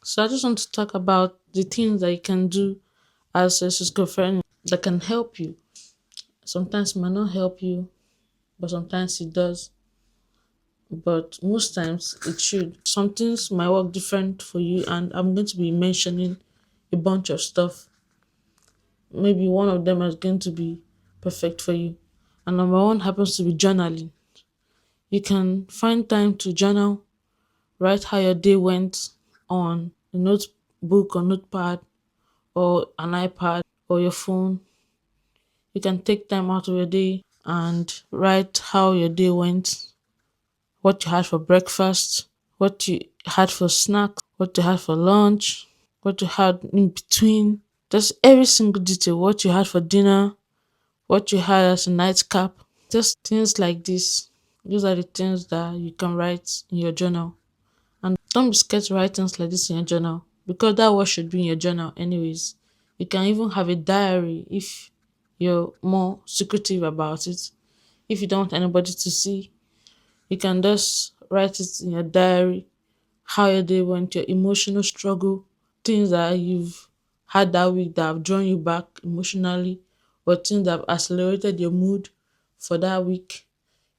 So I just want to talk about the things that you can do as a schizophrenic that can help you. Sometimes it might not help you, but sometimes it does. But most times it should. Some things might work different for you, and I'm going to be mentioning a bunch of stuff. Maybe one of them is going to be perfect for you. And number one happens to be journaling. You can find time to journal, write how your day went on a notebook or notepad or an iPad or your phone. You can take time out of your day and write how your day went, what you had for breakfast, what you had for snacks, what you had for lunch, what you had in between. Just every single detail, what you had for dinner, what you had as a nightcap. Just things like this. Those are the things that you can write in your journal. And don't be scared to write things like this in your journal because that what should be in your journal anyways. You can even have a diary if you're more secretive about it. If you don't want anybody to see, you can just write it in your diary how your day went, your emotional struggle, things that you've had that week that have drawn you back emotionally, or things that have accelerated your mood for that week.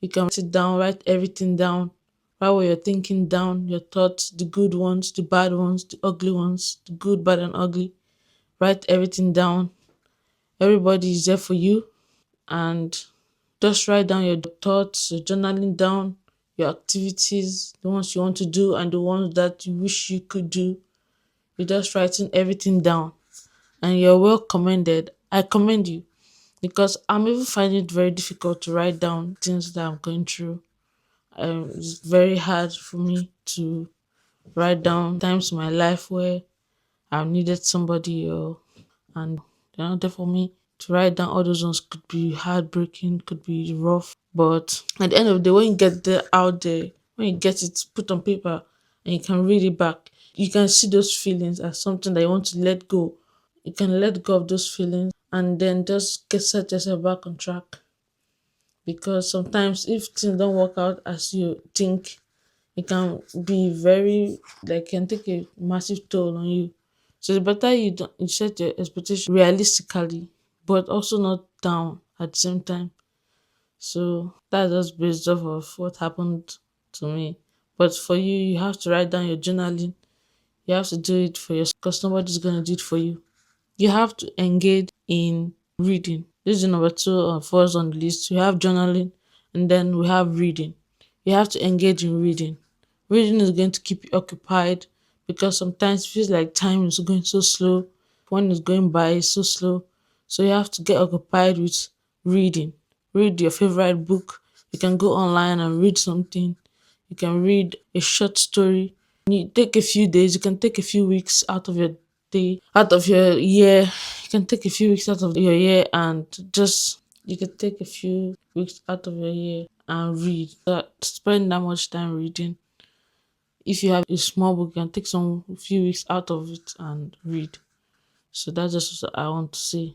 You can sit down, write everything down, write what you're thinking down, your thoughts, the good ones, the bad ones, the ugly ones, the good, bad, and ugly. Write everything down. Everybody is there for you, and just write down your thoughts, your journaling down, your activities, the ones you want to do and the ones that you wish you could do. You're just writing everything down, and you're well commended. I commend you because I'm even finding it very difficult to write down things that I'm going through. It's very hard for me to write down times in my life where I've needed somebody and they're not there for me. To write down all those ones could be heartbreaking, could be rough. But at the end of the day, when you get there out there, when you get it put on paper and you can read it back, you can see those feelings as something that you want to let go. You can let go of those feelings and then just set yourself back on track. Because sometimes if things don't work out as you think, it can be very like can take a massive toll on you. So it's better you set your expectation realistically, but also not down at the same time. So that's just based off of what happened to me. But for you, you have to write down your journaling. You have to do it for yourself because nobody's gonna do it for you. You have to engage in reading. This is number two of us on the list. We have journaling and then we have reading. You have to engage in reading. Reading is going to keep you occupied because sometimes it feels like time is going so slow. When it's going by, it's so slow. So you have to get occupied with reading. Read your favorite book. You can go online and read something. You can read a short story. You take a few days, you can take a few weeks out of your day, out of your year. You can take a few weeks out of your year and just you can take a few weeks out of your year and read. Spend that much time reading. If you have a small book, you can take some few weeks out of it and read. So that's just what I want to say.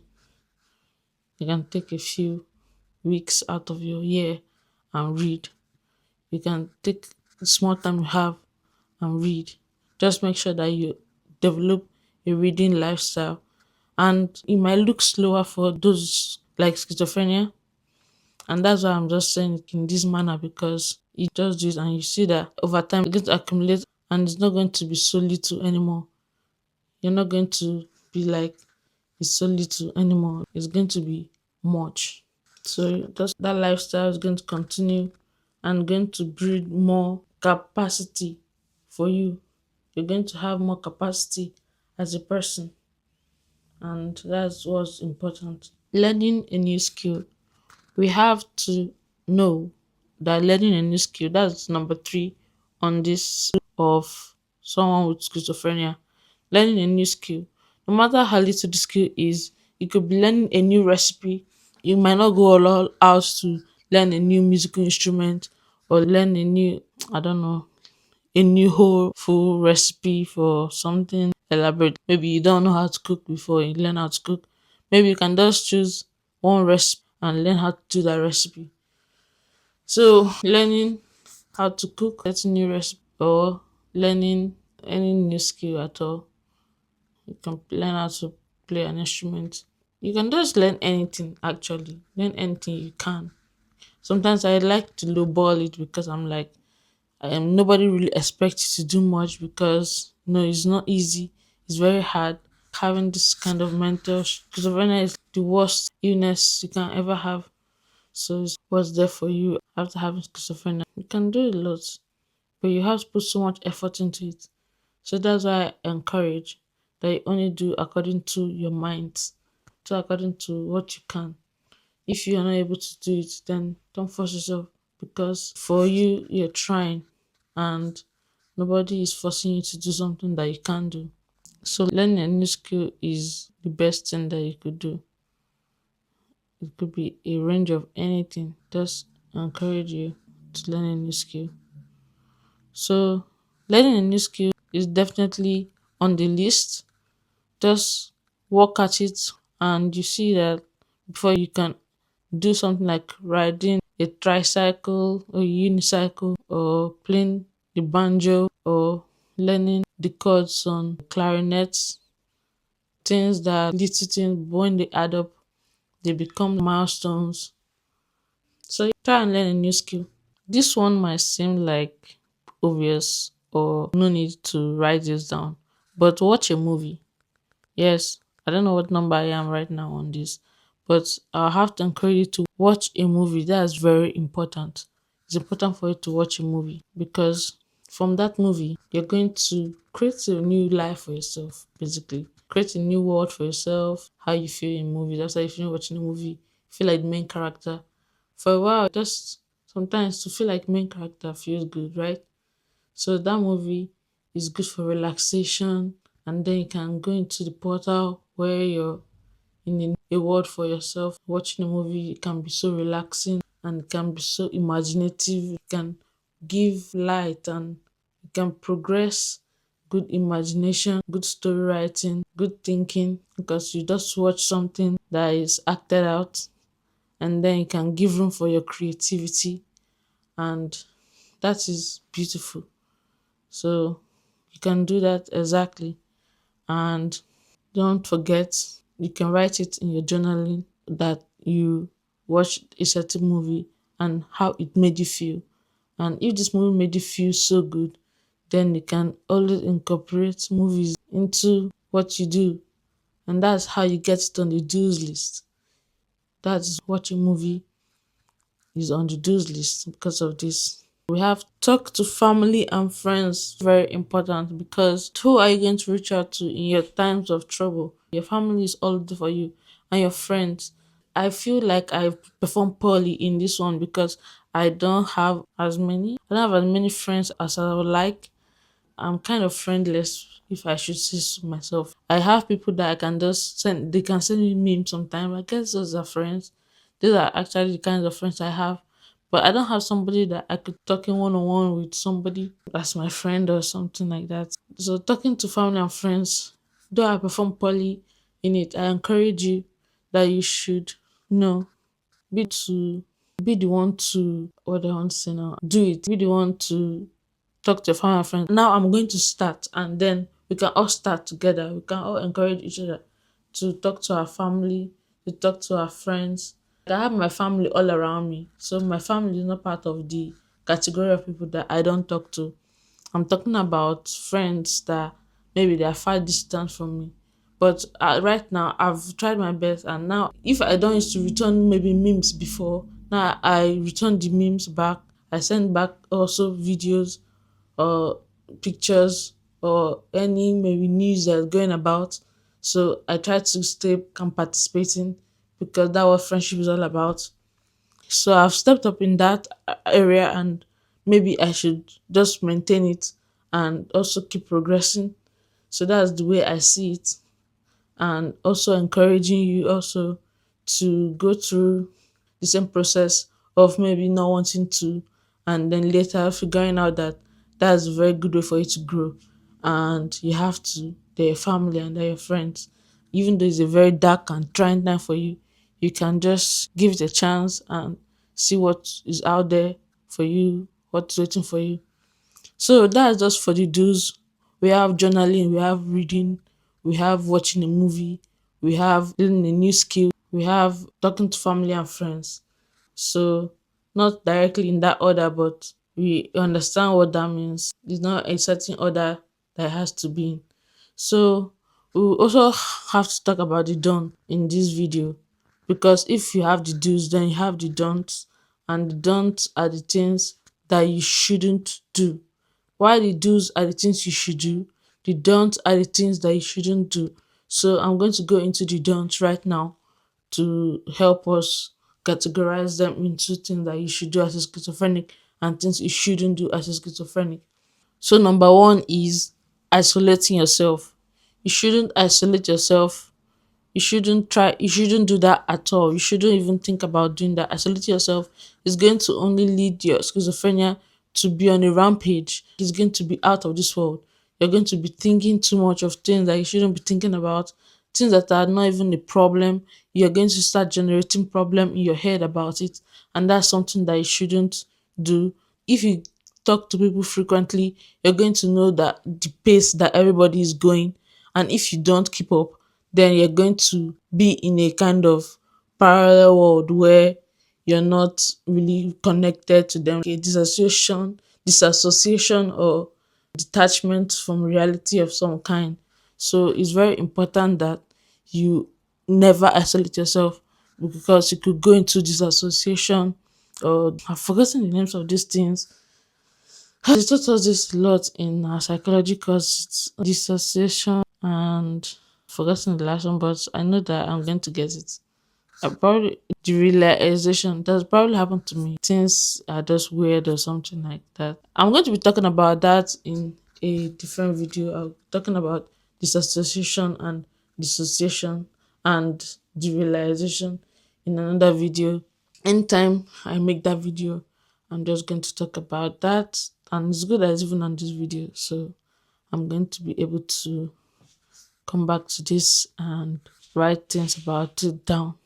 You can take a few weeks out of your year and read. You can take the small time you have and read. Just make sure that you develop a reading lifestyle. And it might look slower for those like schizophrenia. And that's why I'm just saying it in this manner because you just do it and you see that over time it's going to accumulate and it's not going to be so little anymore. You're not going to be like it's so little anymore. It's going to be much. So just that lifestyle is going to continue and going to breed more capacity for you. You're going to have more capacity as a person, and that's what's important. Learning a new skill. We have to know that learning a new skill, that's number three on this of someone with schizophrenia. Learning a new skill. No matter how little the skill is, you could be learning a new recipe. You might not go all out to learn a new musical instrument or learn a new, I don't know, a new whole full recipe for something elaborate. Maybe you don't know how to cook before you learn how to cook. Maybe you can just choose one recipe and learn how to do that recipe. So learning how to cook, that's a new recipe, or learning any new skill at all. You can learn how to play an instrument. You can just learn anything actually. Learn anything you can. Sometimes I like to lowball it because I'm like, nobody really expects you to do much because no, it's not easy. It's very hard. Having this kind of mental schizophrenia is the worst illness you can ever have. So it's what's there for you after having schizophrenia. You can do a lot, but you have to put so much effort into it. So that's why I encourage that you only do according to your minds, so according to what you can. If you are not able to do it, then don't force yourself because for you, you're trying and nobody is forcing you to do something that you can't do. So learning a new skill is the best thing that you could do. It could be a range of anything. Just encourage you to learn a new skill. So learning a new skill is definitely on the list. Just work at it and you see that before you can do something like riding a tricycle or unicycle or playing the banjo or learning the chords on clarinets, things that little things, but when they add up, they become milestones. So try and learn a new skill. This one might seem like obvious or no need to write this down, but watch a movie. Yes, I don't know what number I am right now on this, but I'll have to encourage you to watch a movie. That's very important. It's important for you to watch a movie because from that movie, you're going to create a new life for yourself, basically. Create a new world for yourself, how you feel in movies. After you finish watching a movie, you feel like the main character. For a while, just sometimes to feel like main character feels good, right? So that movie is good for relaxation, and then you can go into the portal where you're in a world for yourself. Watching a movie can be so relaxing and it can be so imaginative. It can give light and it can progress good imagination, good story writing, good thinking because you just watch something that is acted out and then you can give room for your creativity and that is beautiful. So you can do that exactly. And don't forget, you can write it in your journaling that you watched a certain movie and how it made you feel. And if this movie made you feel so good, then you can always incorporate movies into what you do. And that's how you get it on the do's list. That's watching movie is on the do's list because of this. We have talk to family and friends, very important because who are you going to reach out to in your times of trouble? Your family is all there for you and your friends. I feel like I perform poorly in this one because I don't have as many friends as I would like. I'm kind of friendless, if I should say so myself. I have people that I can just send, they can send me memes sometimes. I guess those are friends. These are actually the kinds of friends I have. But I don't have somebody that I could talk in one on one with somebody that's my friend or something like that. So talking to family and friends, though I perform poorly in it, I encourage you that you should know, be to be the one to what I want to say now. Do it. Be the one to talk to your family and friends. Now I'm going to start, and then we can all start together. We can all encourage each other to talk to our family, to talk to our friends. I have my family all around me, so my family is not part of the category of people that I don't talk to. I'm talking about friends that maybe they are far distant from me. But right now, I've tried my best, and now if I don't used to return maybe memes before, now I return the memes back. I send back also videos or pictures or any maybe news that's going about. So I try to stay and participating because that's what friendship is all about. So I've stepped up in that area and maybe I should just maintain it and also keep progressing. So that's the way I see it. And also encouraging you also to go through the same process of maybe not wanting to and then later figuring out that that's a very good way for you to grow and you have to, they're your family and they're your friends. Even though it's a very dark and trying time for you, you can just give it a chance and see what is out there for you, what's waiting for you. So that's just for the do's. We have journaling, we have reading, we have watching a movie, we have learning a new skill, we have talking to family and friends. So not directly in that order, but we understand what that means. It's not a certain order that it has to be in. So we will also have to talk about the done in this video, because if you have the do's, then you have the don'ts, and the don'ts are the things that you shouldn't do. While the do's are the things you should do, the don'ts are the things that you shouldn't do. So I'm going to go into the don'ts right now to help us categorize them into things that you should do as a schizophrenic and things you shouldn't do as a schizophrenic. So number one is isolating yourself. You shouldn't isolate yourself. You shouldn't do that at all. You shouldn't even think about doing that. Isolating yourself is going to only lead your schizophrenia to be on a rampage. It's going to be out of this world. You're going to be thinking too much of things that you shouldn't be thinking about, things that are not even a problem. You're going to start generating problem in your head about it, and that's something that you shouldn't do. If you talk to people frequently, you're going to know that the pace that everybody is going, and if you don't keep up, then you're going to be in a kind of parallel world where you're not really connected to them. A disassociation or detachment from reality of some kind. So it's very important that you never isolate yourself, because you could go into disassociation, or I've forgotten the names of these things. They taught us this a lot in our psychology course. It's dissociation and forgotten the last one, but I know that I'm going to get it. I probably the realization that's probably happened to me. Things are just weird or something like that. I'm going to be talking about that in a different video. I'm talking about disassociation and dissociation and derealization in another video. Anytime I make that video, I'm just going to talk about that, and it's good that it's even on this video. So I'm going to be able to come back to this and write things about it down.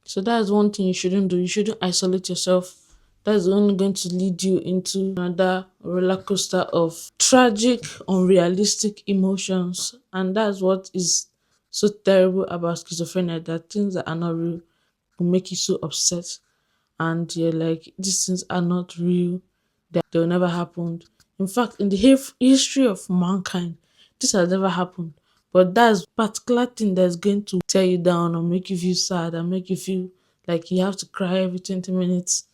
So that's one thing you shouldn't do. You shouldn't isolate yourself. That's only going to lead you into another roller coaster of tragic, unrealistic emotions. And that's what is so terrible about schizophrenia, that things that are not real will make you so upset. And you're like, these things are not real, that they'll never happen. In fact, in the history of mankind, this has never happened. But that's particular thing that's going to tear you down or make you feel sad and make you feel like you have to cry every 20 minutes.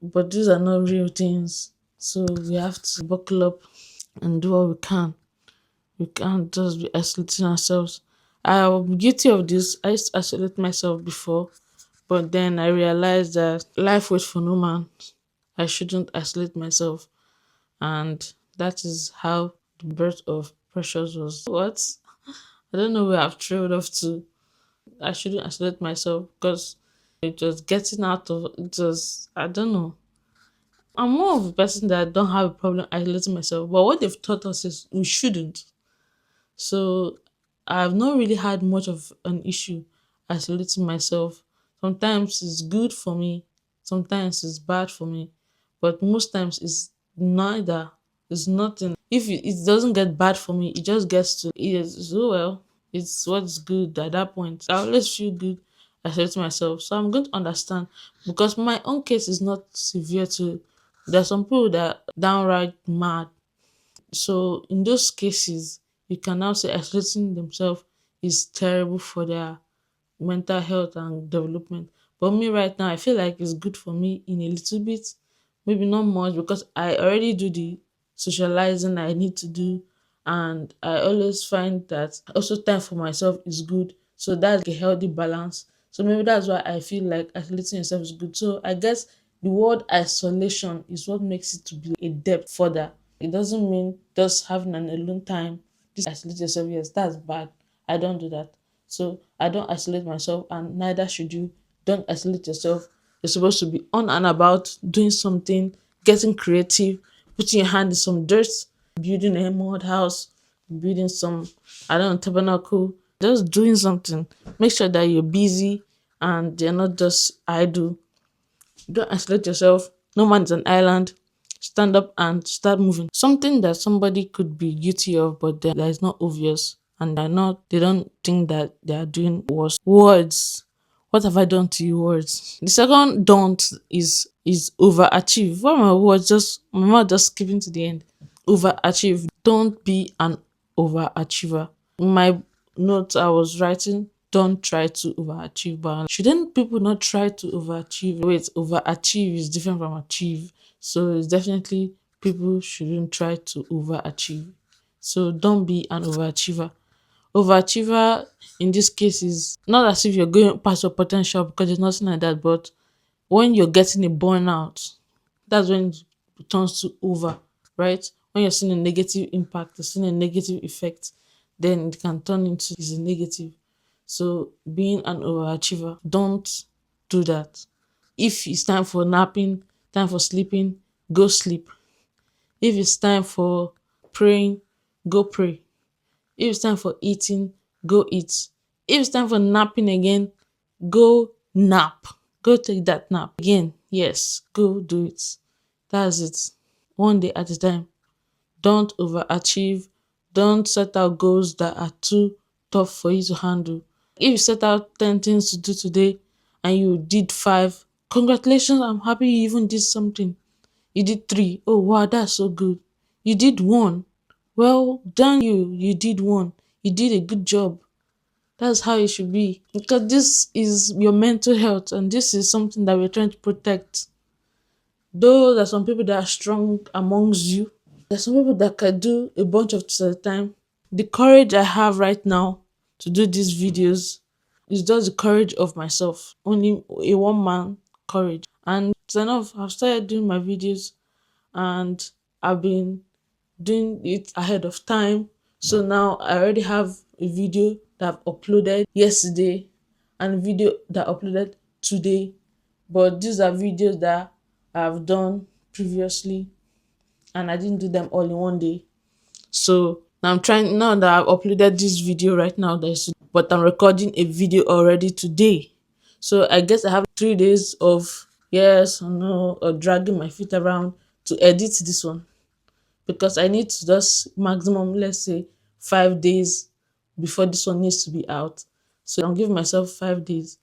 But these are not real things. So we have to buckle up and do what we can. We can't just be isolating ourselves. I'm guilty of this. I used to isolate myself before, but then I realized that life waits for no man. I shouldn't isolate myself. And that is how the birth of Precious was. What? I don't know where I've trailed off to. I shouldn't isolate myself because it was getting out of it. Was, I don't know. I'm more of a person that don't have a problem isolating myself. But what they've taught us is we shouldn't. So I've not really had much of an issue isolating myself. Sometimes it's good for me, sometimes it's bad for me, but most times it's neither. It's nothing. If it doesn't get bad for me, it just gets to it. So well, it's what's good at that point. I always feel good isolating myself. So I'm going to understand, because my own case is not severe too. There's some people that are downright mad. So in those cases, you can now say isolating themselves is terrible for their mental health and development. But me right now, I feel like it's good for me in a little bit, maybe not much, because I already do the socializing I need to do, and I always find that also time for myself is good. So that's a healthy balance. So maybe that's why I feel like isolating yourself is good. So I guess the word isolation is what makes it to be a depth further. It doesn't mean just having an alone time. Just isolate yourself. Yes, that's bad. I don't do that. So I don't isolate myself, and neither should you. Don't isolate yourself. You're supposed to be on and about, doing something, getting creative, putting your hand in some dirt, building a mud house, building some, I don't know, tabernacle, just doing something. Make sure that you're busy and you're not just idle. Don't isolate yourself. No man is an island. stand up and start moving. Something that somebody could be guilty of, but that is not obvious, and they don't think that they are doing worse. Words. What have I done to you, words? The second don't is overachieve. What are my words? Just my mouth just skipping to the end. Overachieve. Don't be an overachiever. In my notes I was writing, don't try to overachieve. But shouldn't people not try to overachieve? Wait, overachieve is different from achieve. So it's definitely people shouldn't try to overachieve. So don't be an overachiever. Overachiever in this case is not as if you're going past your potential, because there's nothing like that, but when you're getting a burnout, that's when it turns to over, right? When you're seeing a negative impact, you're seeing a negative effect, then it can turn into is a negative. So being an overachiever, don't do that. If it's time for napping, time for sleeping, go sleep. If it's time for praying, go pray. If it's time for eating, go eat. If it's time for napping again, go nap. Go take that nap again. Yes, go do it. That's it. One day at a time. Don't overachieve. Don't set out goals that are too tough for you to handle. If you set out 10 things to do today and you did 5, congratulations, I'm happy you even did something. You did 3. Oh wow, that's so good. You did 1. Well done you. You did 1. You did a good job. That's how it should be. Because this is your mental health, and this is something that we're trying to protect. Though there's some people that are strong amongst you, there's some people that can do a bunch of things at a time. The courage I have right now to do these videos is just the courage of myself. Only a one man courage. And it's enough. I've started doing my videos and I've been doing it ahead of time. So now I already have a video that I've uploaded yesterday and a video that I uploaded today. But these are videos that I've done previously and I didn't do them all in one day. So now I'm trying, now that I've uploaded this video right now, but I'm recording a video already today. So I guess I have 3 days of yes or no or dragging my feet around to edit this one, because I need to just maximum, let's say, 5 days before this one needs to be out. So I'm giving myself 5 days.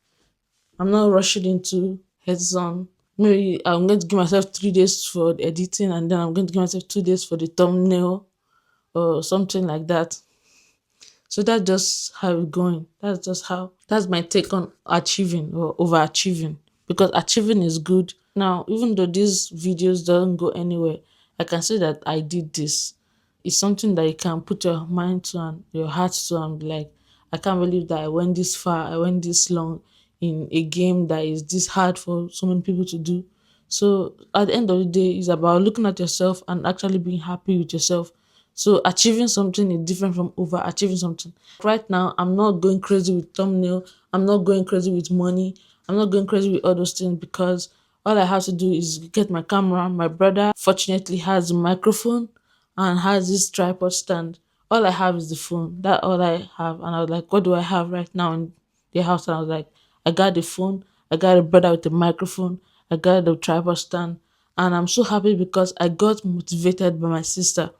I'm not rushing into heads on. Maybe I'm going to give myself 3 days for the editing, and then I'm going to give myself 2 days for the thumbnail or something like that. So that's just how it's going. That's my take on achieving or overachieving. Because achieving is good. Now, even though these videos don't go anywhere, I can say that I did this. It's something that you can put your mind to and your heart to and be like, I can't believe that I went this far, I went this long in a game that is this hard for so many people to do. So at the end of the day, it's about looking at yourself and actually being happy with yourself. So achieving something is different from overachieving something. Right now, I'm not going crazy with thumbnail. I'm not going crazy with money. I'm not going crazy with all those things, because all I have to do is get my camera. My brother fortunately has a microphone and has this tripod stand. All I have is the phone. That's all I have. And I was like, what do I have right now in the house? And I was like, I got the phone. I got a brother with a microphone. I got the tripod stand. And I'm so happy because I got motivated by my sister,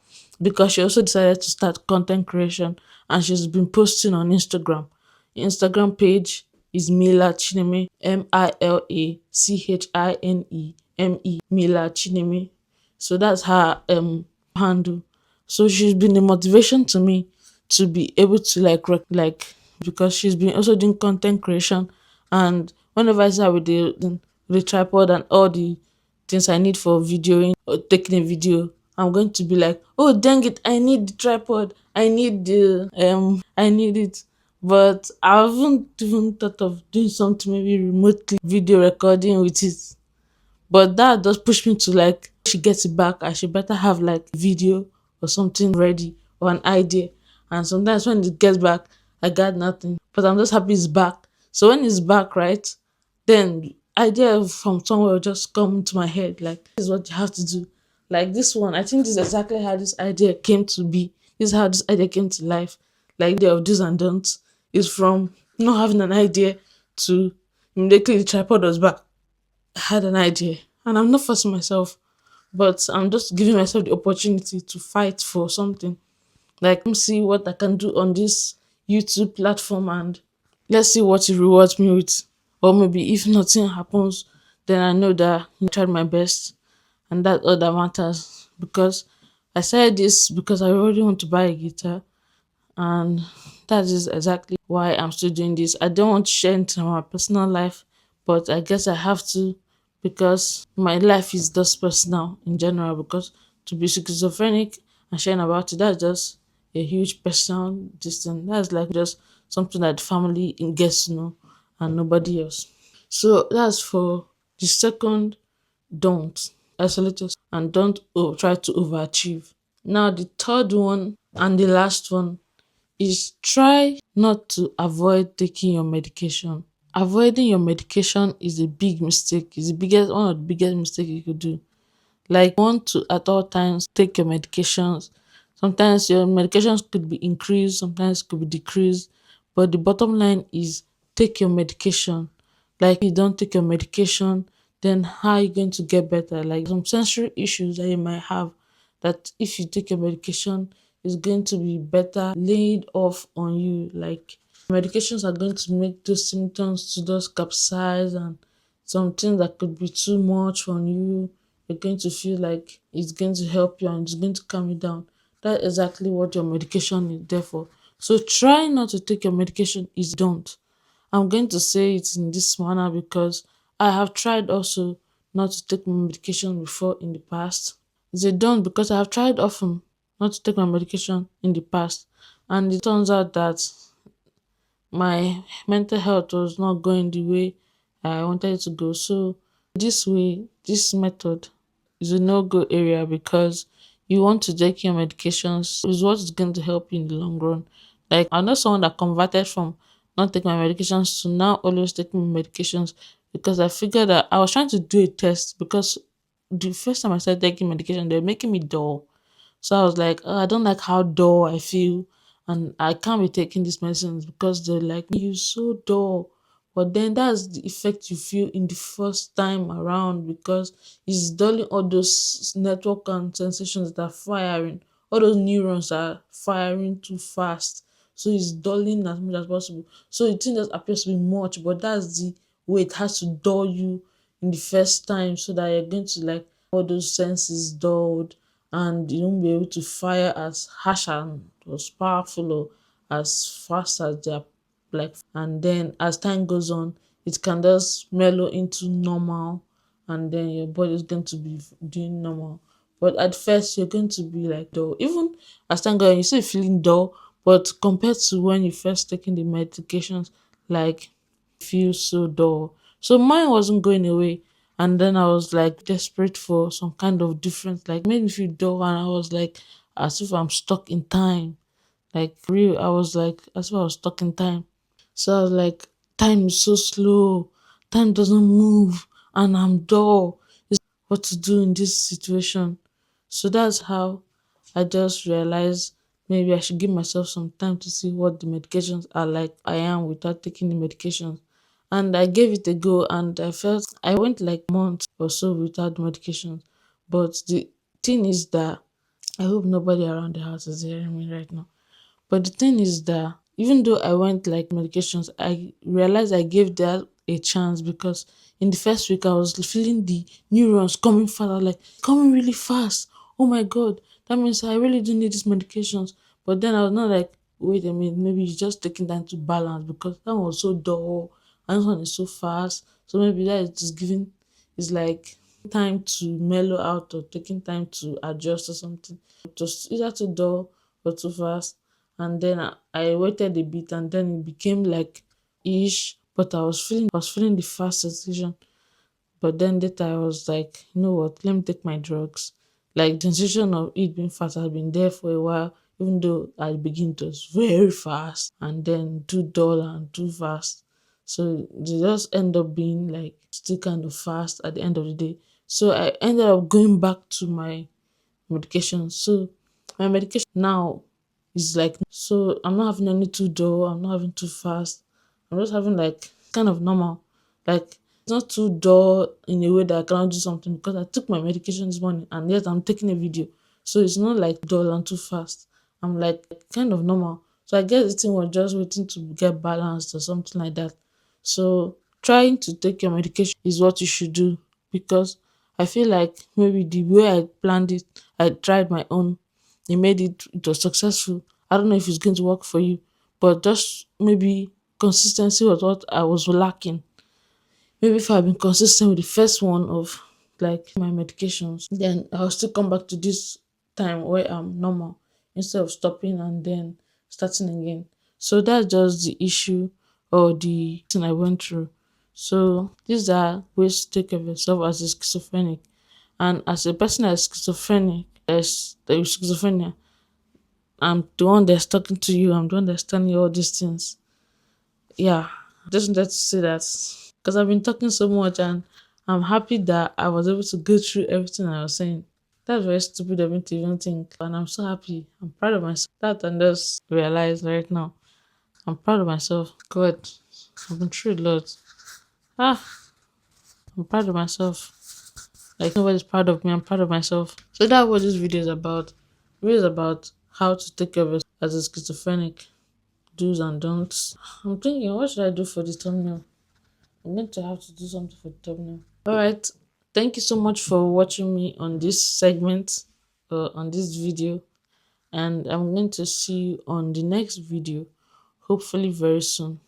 because she also decided to start content creation and she's been posting on Instagram. Instagram page is Mila Chineme, MILACHINEME, Mila Chineme. So that's her handle. So she's been a motivation to me to be able to because she's been also doing content creation, and whenever I start with the tripod and all the things I need for videoing or taking a video, I'm going to be like, oh dang it, I need the tripod, I need it. But I haven't even thought of doing something, maybe remotely video recording with it. But that does push me to like, she gets it back, I should better have like video or something ready or an idea. And sometimes when it gets back, I got nothing. But I'm just happy it's back. So when it's back, right, then idea from somewhere will just come to my head. Like, this is what you have to do. Like this one, I think this is exactly how this idea came to be. This is how this idea came to life. Like the of do's and don'ts is from not having an idea to immediately the tripod was back. I had an idea, and I'm not forcing myself, but I'm just giving myself the opportunity to fight for something. Like, let me see what I can do on this YouTube platform, and let's see what it rewards me with. Or maybe if nothing happens, then I know that I tried my best, and that all that matters. Because I said this because I already want to buy a guitar, and that is exactly why I'm still doing this. I don't want to share into my personal life, but I guess I have to, because my life is just personal in general. Because to be schizophrenic and sharing about it, that's just a huge personal distance. That's like just something that the family gets to know and nobody else. So that's for the second don't. Isolate yourself and don't try to overachieve. Now the third one and the last one is try not to avoid taking your medication. Avoiding your medication is a big mistake. It's the biggest one of the biggest mistakes you could do. Like, you want to at all times take your medications. Sometimes your medications could be increased, sometimes could be decreased. But the bottom line is take your medication. Like, if you don't take your medication, then how are you going to get better? Like some sensory issues that you might have, that if you take your medication is going to be better laid off on you. Like, medications are going to make those symptoms to just capsize, and something that could be too much on you, you're going to feel like it's going to help you and it's going to calm you down. That's exactly what your medication is there for. So try not to take your medication is don't. I'm going to say it in this manner because I have tried also not to take my medication before in the past. It's a don't because I have tried often not to take my medication in the past, and it turns out that my mental health was not going the way I wanted it to go. So this way, this method is a no-go area because you want to take your medications is what is going to help you in the long run. Like, I know someone that converted from not taking my medications to now always taking my medications, because I figured that I was trying to do a test, because the first time I started taking medication, they were making me dull. So I was like, oh, I don't like how dull I feel, and I can't be taking these medicines because they're like, you so dull. But then that's the effect you feel in the first time around, because it's dulling all those network and sensations that are firing, all those neurons are firing too fast. So it's dulling as much as possible. So it just appears to be much, but that's the way it has to dull you in the first time, so that you're going to like all those senses dulled, and you won't be able to fire as harsh and as powerful or as fast as they are, like. And then as time goes on, it can just mellow into normal, and then your body is going to be doing normal. But at first you're going to be like dull. Even as time goes on, you still feeling dull, but compared to when you first taking the medications, like, feel so dull. So mine wasn't going away. And then I was like desperate for some kind of difference, like made me feel dull, and I was like as if I'm stuck in time. Like real, I was like as if I was stuck in time. So I was like, time is so slow, time doesn't move, and I'm dull. What to do in this situation? So that's how I just realized maybe I should give myself some time to see what the medications are like I am without taking the medications. And I gave it a go, and I felt I went like months or so without medications. But the thing is that I hope nobody around the house is hearing me right now. But the thing is that even though I went like medications, I realized I gave that a chance, because in the first week I was feeling the neurons coming fast, like coming really fast. Oh my god, that means I really do need these medications. But then I was not like, wait a minute, maybe it's just taking time to balance, because that one was so dull and this one is so fast. So maybe that is just giving is like time to mellow out or taking time to adjust or something. It was either too dull or too fast. And then I waited a bit, and then it became like ish, but I was feeling the fast sensation. But then later I was like, you know what, let me take my drugs. Like, the sensation of it being fast has been there for a while, even though at the beginning it was very fast and then too dull and too fast. So they just end up being like still kind of fast at the end of the day. So I ended up going back to my medication. So my medication now is like, so I'm not having any too dull, I'm not having too fast. I'm just having like kind of normal. Like, It's not too dull in a way that I cannot do something because I took my medication this morning and yet I'm taking a video. So it's not like dull and too fast. I'm like kind of normal. So I guess the thing was just waiting to get balanced or something like that. So trying to take your medication is what you should do because I feel like maybe the way I planned it, I tried my own, it was successful. I don't know if it's going to work for you, but just maybe consistency was what I was lacking. Maybe if I've been consistent with the first one of like my medications, then I'll still come back to this time where I'm normal instead of stopping and then starting again. So that's just the issue or the thing I went through. So these are ways to take care of yourself as a schizophrenic. And as a person that's schizophrenic, that is schizophrenia, I'm the one that's talking to you, I'm the one that's telling you all these things. Yeah, I just wanted to say that because I've been talking so much and I'm happy that I was able to go through everything I was saying. That's very stupid of me to even think, and I'm so happy. I'm proud of myself. That I just realized right now. I'm proud of myself. God, I've been through a lot. Ah, I'm proud of myself. Like nobody's proud of me. I'm proud of myself. So that's what this video is about. The video is about how to take care of yourself as a schizophrenic. Do's and don'ts. I'm thinking, what should I do for the thumbnail? I'm going to have to do something for the thumbnail. Alright. Thank you so much for watching me on this segment, on this video. And I'm going to see you on the next video, hopefully very soon.